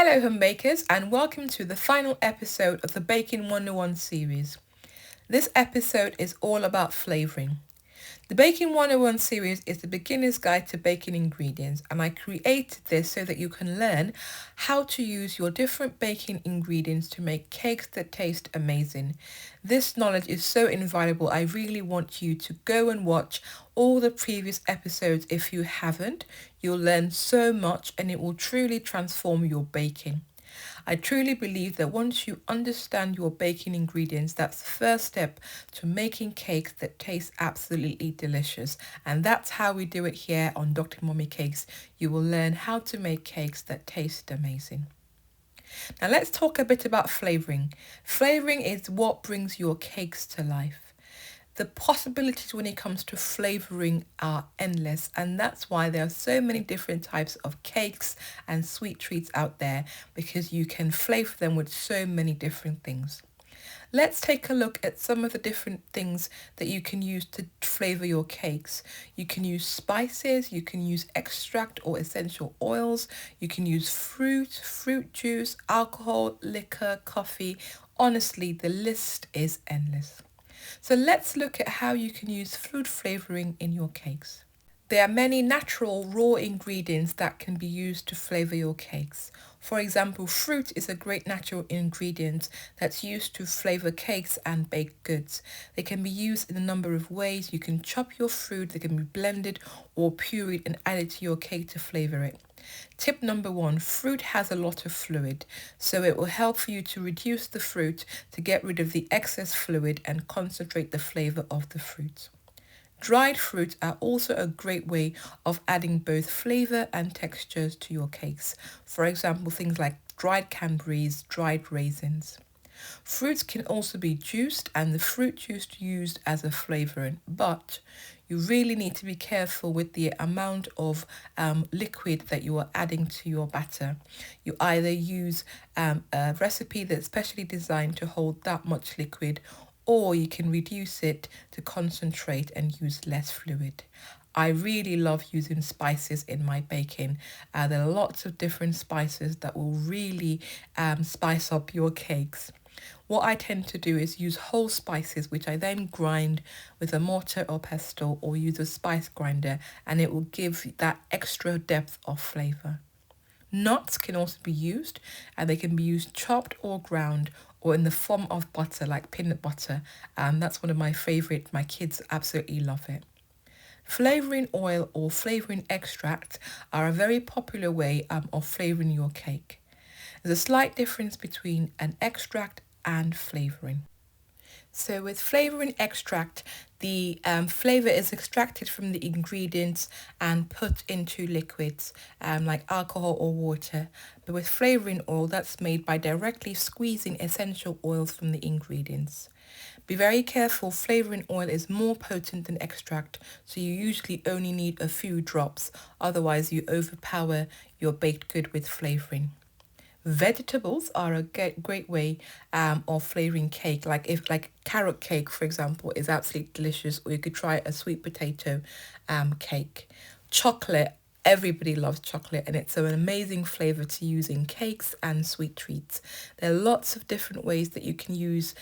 Hello home bakers, and welcome to the final episode of the Baking 101 series. This episode is all about flavouring. The Baking 101 series is the beginner's guide to baking ingredients, and I created this so that you can learn how to use your different baking ingredients to make cakes that taste amazing. This knowledge is so invaluable. I really want you to go and watch all the previous episodes if you haven't. You'll learn so much and it will truly transform your baking. I truly believe that once you understand your baking ingredients, that's the first step to making cakes that taste absolutely delicious. And that's how we do it here on Dr. Mommy Cakes. You will learn how to make cakes that taste amazing. Now let's talk a bit about flavouring. Flavouring is what brings your cakes to life. The possibilities when it comes to flavouring are endless, and that's why there are so many different types of cakes and sweet treats out there, because you can flavour them with so many different things. Let's take a look at some of the different things that you can use to flavour your cakes. You can use spices, you can use extract or essential oils, you can use fruit juice, alcohol, liquor, coffee. Honestly, the list is endless. So let's look at how you can use food flavouring in your cakes. There are many natural raw ingredients that can be used to flavour your cakes. For example, fruit is a great natural ingredient that's used to flavour cakes and baked goods. They can be used in a number of ways. You can chop your fruit, they can be blended or pureed and added to your cake to flavour it. Tip number 1, fruit has a lot of fluid, so it will help for you to reduce the fruit to get rid of the excess fluid and concentrate the flavour of the fruit. Dried fruits are also a great way of adding both flavour and textures to your cakes. For example, things like dried cranberries, dried raisins. Fruits can also be juiced and the fruit juice used as a flavouring, but you really need to be careful with the amount of liquid that you are adding to your batter. You either use a recipe that's specially designed to hold that much liquid, or you can reduce it to concentrate and use less fluid. I really love using spices in my baking. There are lots of different spices that will really spice up your cakes. What I tend to do is use whole spices, which I then grind with a mortar or pestle, or use a spice grinder, and it will give that extra depth of flavour. Nuts can also be used, and they can be used chopped or ground or in the form of butter, like peanut butter. That's one of my favourite. My kids absolutely love it. Flavouring oil or flavouring extract are a very popular way of flavouring your cake. There's a slight difference between an extract and flavouring. So with flavouring extract, the flavour is extracted from the ingredients and put into liquids like alcohol or water. But with flavouring oil, that's made by directly squeezing essential oils from the ingredients. Be very careful, flavouring oil is more potent than extract, so you usually only need a few drops, otherwise you overpower your baked good with flavouring. Vegetables are a great way of flavouring cake. Like carrot cake, for example, is absolutely delicious, or you could try a sweet potato cake. Chocolate, everybody loves chocolate, and it's an amazing flavour to use in cakes and sweet treats. There are lots of different ways that you can use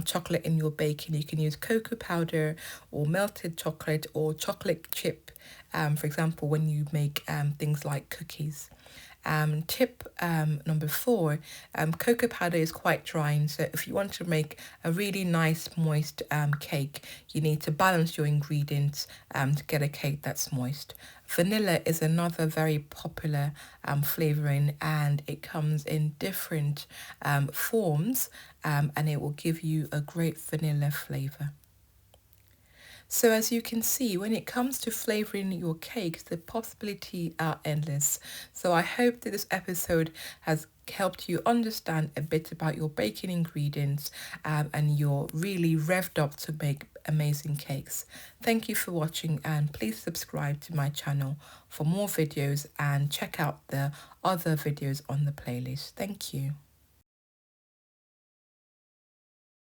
chocolate in your baking. You can use cocoa powder or melted chocolate or chocolate chip, for example, when you make things like cookies. Tip number 4, cocoa powder is quite drying, so if you want to make a really nice moist cake, you need to balance your ingredients to get a cake that's moist. Vanilla is another very popular flavouring, and it comes in different forms, and it will give you a great vanilla flavour. So as you can see, when it comes to flavouring your cakes, the possibilities are endless. So I hope that this episode has helped you understand a bit about your baking ingredients and you're really revved up to make amazing cakes. Thank you for watching, and please subscribe to my channel for more videos and check out the other videos on the playlist. Thank you.